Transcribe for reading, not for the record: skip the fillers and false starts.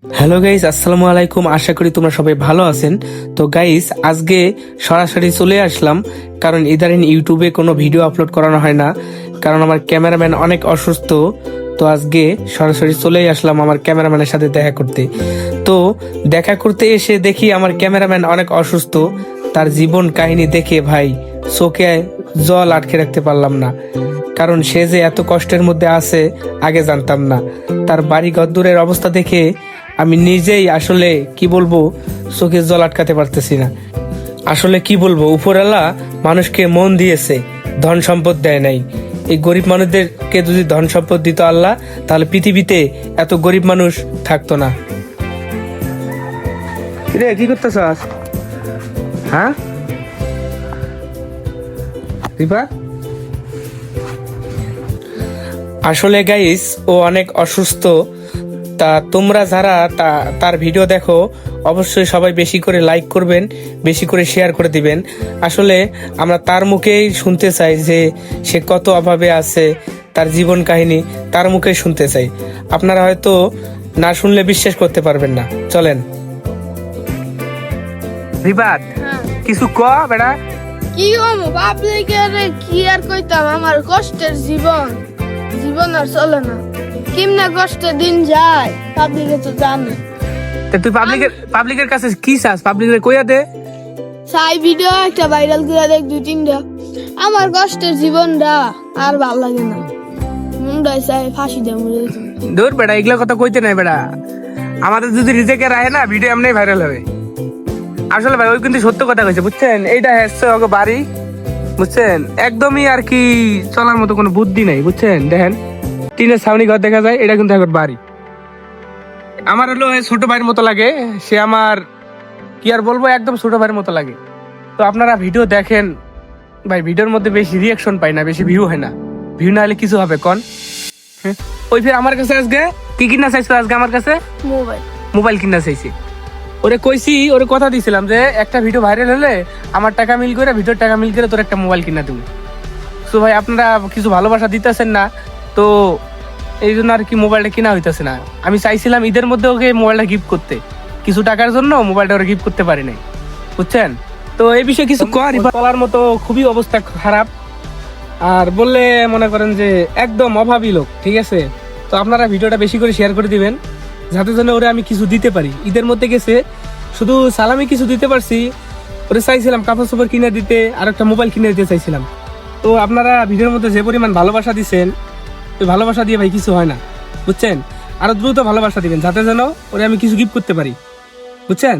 Hello guys, আসসালামু আলাইকুম। আশা করি তোমরা সবাই ভালো আছেন। তো গাইস, আজকে সরাসরি চলে আসলাম, কারণ ইদানিং ইউটিউবে কোনো ভিডিও আপলোড করানো হয় না, কারণ আমার ক্যামেরাম্যান অনেক অসুস্থ। তো আজকে সরাসরি চলেই আসলাম আমার ক্যামেরাম্যানের সাথে দেখা করতে। তো দেখা করতে এসে দেখি আমার ক্যামেরাম্যান অনেক অসুস্থ। তার জীবন কাহিনী দেখে ভাই চোখে জল আটকে রাখতে পারলাম না, কারণ সে যে এত কষ্টের মধ্যে আছে আগে জানতাম না। তার বাড়ি ঘরদুরের অবস্থা দেখে আমি নিজেই আসলে কি বলবো, চোখে জল আটকাতে পারতেছি না। আসলে কি বলবো, উপরওয়ালা মানুষকে মন দিয়েছে, ধন সম্পদ দেয় নাই। এই গরিব মানুষদেরকে যদি ধন সম্পদ দিত আল্লাহ, তাহলে পৃথিবীতে এত গরিব মানুষ থাকতো না। রে কি করতেছস? হ্যাঁ রিপা, আসলে গাইস ও অনেক অসুস্থ। তা তোমরা যারা তার ভিডিও দেখো, অবশ্যই সবাই বেশি করে লাইক করবেন, বেশি করে শেয়ার করে দিবেন। আসলে আমরা তার মুখেই শুনতে চাই যে সে কত অভাবে আছে, তার জীবন কাহিনী তার মুখেই শুনতে চাই। আপনারা হয়তো না শুনলে বিশ্বাস করতে পারবেন না। চলেন রিবাত, কিছু ক বেড়া। কি হম পাবলিকের কি আর কইতাম, আমার কষ্টের জীবন আর চলে না। কেমনে কষ্টের দিন যায় পাবলিকে তো জানে। তুই পাবলিকের কাছে কি চাস? পাবলিকের কইয়া দে, চাই ভিডিও একটা ভাইরাল করে দেখ 2-3টা। আমার কষ্টের জীবনটা আর ভাল লাগে না, মুন্ডাই চাই ফাঁসি দেয় মরে যেতে। দূর বেড়া, এগুলা কথা কইতে নাই বেড়া। আমাদের যদি রিজেক্ট রাহে না, ভিডিও এমনি ভাইরাল হবে। আসলে ভাই ওই কিন্তু সত্য কথা কইছে, বুঝছেন? এইটা হচ্ছে ওকে বাড়ি, বুঝছেন? একদমই আর কি চলার মতো কোনো বুদ্ধি নাই, বুঝছেন? দেখেন টিনের ছাউনি ঘর দেখা যায়, এটা কিন্তু এখন বাড়ি। আমার হলো ছোট ভাইয়ের মতো লাগে সে, আমার কি আর বলবো, একদম ছোট ভাইয়ের মতো লাগে। তো আপনারা ভিডিও দেখেন ভাই, ভিডিওর মধ্যে বেশি রিয়াকশন পাই না, বেশি ভিউ হয় না। ভিউ না হলে কিছু হবে কন? ওই ফের আমার কাছে আজকে কি কিনা চাইছো? আজকে আমার কাছে মোবাইল কিনা চাইছি। ওরে কইছি, ওরে কথা দিছিলাম যে একটা ভিডিও ভাইরাল হলে আমার টাকা মিল করে, ভিডিওর টাকা মিল করে তোর একটা মোবাইল কিনা দেবো। তো ভাই আপনারা কিছু ভালোবাসা দিতেছেন না, তো এই জন্য আর কি মোবাইলটা কিনা হইতেছে না। আমি চাইছিলাম ঈদের মধ্যে ওকে মোবাইলটা গিফট করতে, কিছু টাকার জন্য মোবাইলটা ওরা গিফট করতে পারি নাই, বুঝছেন? তো এই বিষয়ে কিছু বলার মতো খুবই অবস্থা খারাপ। আর বললে মনে করেন যে একদম অভাবী লোক, ঠিক আছে? তো আপনারা ভিডিওটা বেশি করে শেয়ার করে দিবেন, যাতে জন্য ওরে আমি কিছু দিতে পারি। ঈদের মধ্যে গেছে, শুধু সালামি কিছু দিতে পারছি। ওরে চাইছিলাম কাপড় চোপড় কিনে দিতে, আর একটা মোবাইল কিনে দিতে চাইছিলাম। তো আপনারা ভিডিওর মধ্যে যে পরিমাণ ভালোবাসা দিচ্ছেন, ওই ভালোবাসা দিয়ে ভাই কিছু হয় না, বুঝছেন? আরো দ্রুত ভালোবাসা দিবেন, যাতে যেন ওরে আমি কিছু গিফট করতে পারি, বুঝছেন?